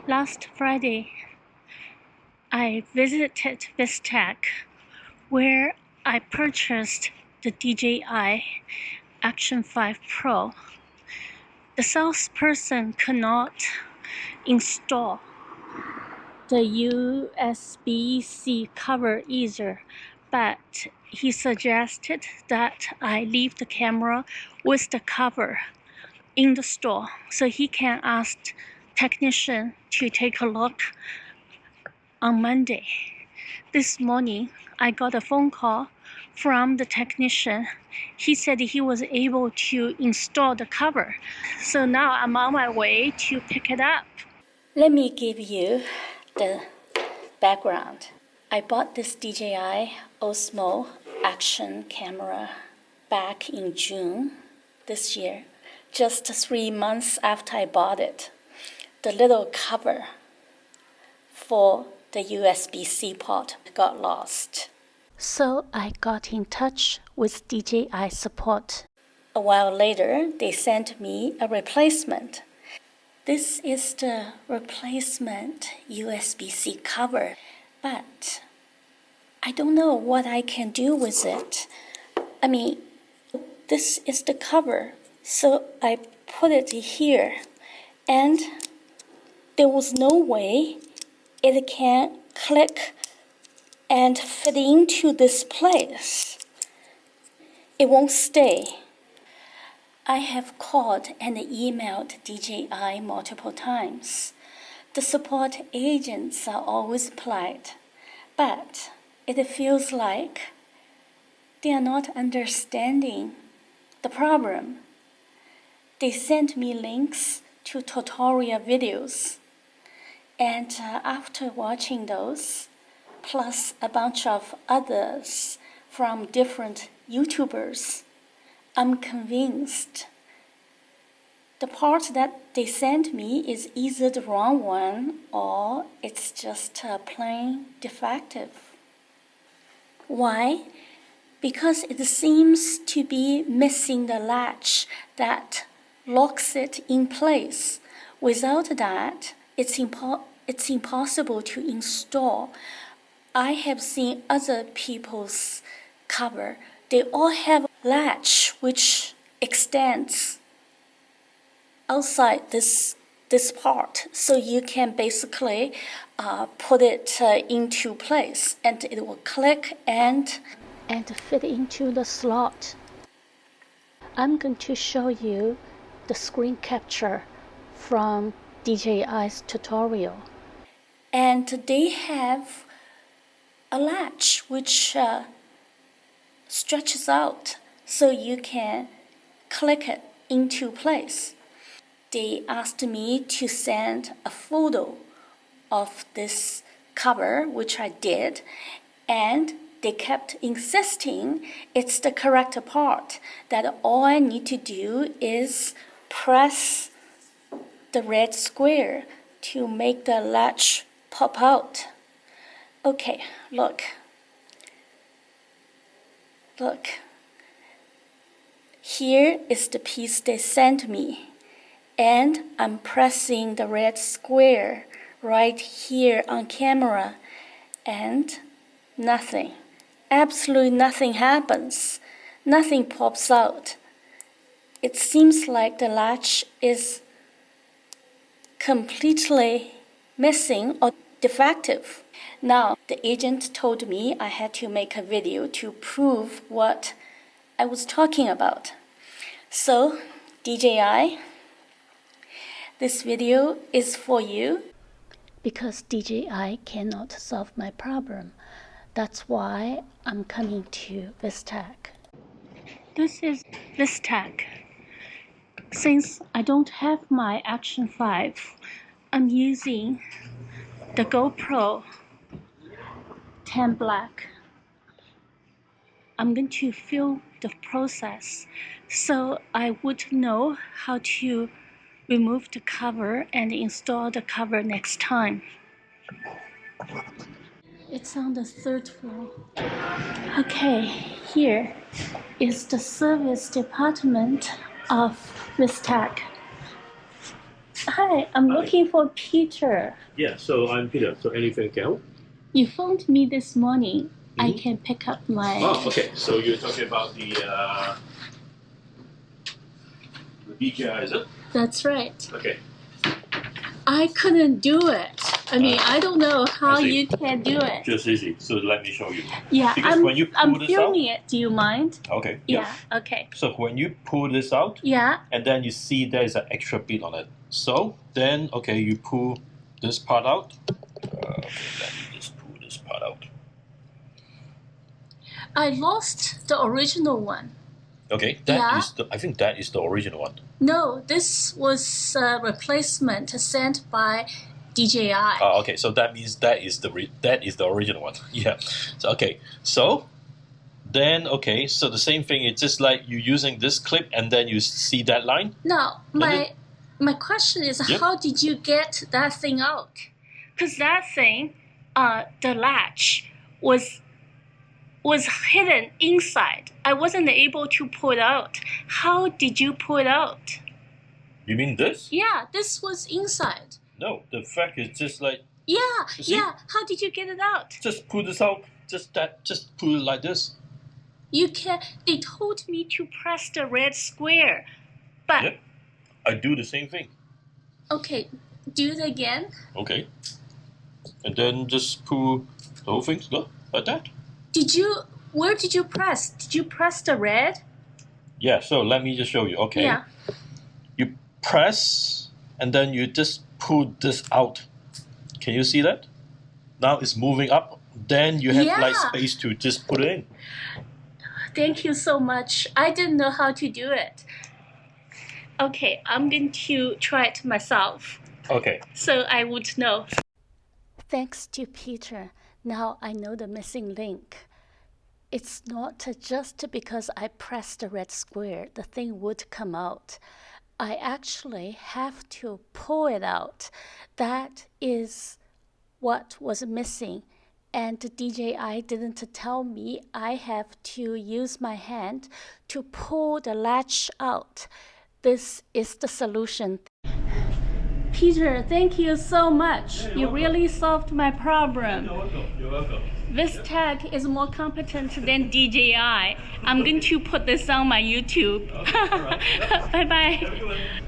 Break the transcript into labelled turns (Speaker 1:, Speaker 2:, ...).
Speaker 1: Last Friday, I visited Vistek, where I purchased the DJI Action 5 Pro. The salesperson could not install the USB-C cover either, but he suggested that I leave the camera with the cover in the store so he can ask technician to take a look on Monday. This morning, I got a phone call from the technician. He said he was able to install the cover. So now I'm on my way to pick it up. Let me give you the background. I bought this DJI Osmo Action camera back in June this year, just 3 months after I bought it. The little cover for the USB-C port got lost. So I got in touch with DJI support. A while later, they sent me a replacement. This is the replacement USB-C cover, but I don't know what I can do with it. I mean, this is the cover, so I put it here, and there was no way it can click and fit into this place. It won't stay. I have called and emailed DJI multiple times. The support agents are always polite, but it feels like they are not understanding the problem. They sent me links to tutorial videos, and after watching those, plus a bunch of others from different YouTubers, I'm convinced the part that they sent me is either the wrong one or it's just plain defective. Why? Because it seems to be missing the latch that locks it in place. Without that, it's impossible to install. I have seen other people's cover. They all have a latch which extends outside this part, so you can basically put it into place, and it will click and fit into the slot. I'm going to show you the screen capture from DJI's tutorial. And they have a latch which stretches out so you can click it into place. They asked me to send a photo of this cover, which I did, and they kept insisting it's the correct part, that all I need to do is press the red square to make the latch pop out. Okay, look. Here is the piece they sent me, and I'm pressing the red square right here on camera, and nothing, absolutely nothing happens. Nothing pops out. It seems like the latch is completely missing or defective. Now, the agent told me I had to make a video to prove what I was talking about. So, DJI, this video is for you. Because DJI cannot solve my problem. That's why I'm coming to Vistek. This is Vistek. Since I don't have my Action 5, I'm using the GoPro 10 Black. I'm going to film the process so I would know how to remove the cover and install the cover next time. It's on the 3rd floor. Okay, here is the service department of Vistek. Hi, I'm looking for Peter.
Speaker 2: Yeah, so I'm Peter. So anything else?
Speaker 1: You phoned me this morning. I can pick up my.
Speaker 2: Oh, okay. So you're talking about the DJI, is it?
Speaker 1: That's right.
Speaker 2: Okay.
Speaker 1: I couldn't do it. I mean, I don't know how you can do it.
Speaker 2: Just easy. So let me show you.
Speaker 1: Yeah,
Speaker 2: Because when you pull
Speaker 1: I'm
Speaker 2: this
Speaker 1: filming
Speaker 2: out,
Speaker 1: it. Do you mind?
Speaker 2: okay.
Speaker 1: Yeah. Okay.
Speaker 2: So when you pull this out,
Speaker 1: Yeah.
Speaker 2: and then you see there is an extra bit on it. So then, okay, you pull this part out. Okay, let me just pull this part out.
Speaker 1: I lost the original one.
Speaker 2: Okay, I think that is the original one.
Speaker 1: No, this was a replacement sent by DJI.
Speaker 2: Oh, okay. So that means that is the original one. Yeah. So okay. So then okay. So the same thing. It's just like you using this clip, and then you see that line.
Speaker 1: No, my question is, how did you get that thing out? Because that thing, the latch was hidden inside. I wasn't able to pull it out. How did you pull it out?
Speaker 2: You mean this?
Speaker 1: Yeah, this was inside.
Speaker 2: No, the fact is just like.
Speaker 1: Yeah. How did you get it out?
Speaker 2: Just pull this out. Just pull it like this.
Speaker 1: You can. They told me to press the red square, but.
Speaker 2: Yep. I do the same thing.
Speaker 1: Okay, do it again.
Speaker 2: Okay. And then just pull the whole thing together like that.
Speaker 1: Where did you press? Did you press the red?
Speaker 2: Yeah, so let me just show you. Okay.
Speaker 1: Yeah.
Speaker 2: You press and then you just pull this out. Can you see that? Now it's moving up. Then you have like space to just put it in.
Speaker 1: Thank you so much. I didn't know how to do it. Okay, I'm going to try it myself.
Speaker 2: Okay.
Speaker 1: So I would know. Thanks to Peter, now I know the missing link. It's not just because I pressed the red square, the thing would come out. I actually have to pull it out. That is what was missing. And DJI didn't tell me I have to use my hand to pull the latch out. This is the solution. Peter, thank you so much. You really solved my problem.
Speaker 2: You're welcome.
Speaker 1: Vistek is more competent than DJI. I'm going to put this on my YouTube.
Speaker 2: Okay, right.
Speaker 1: Bye-bye.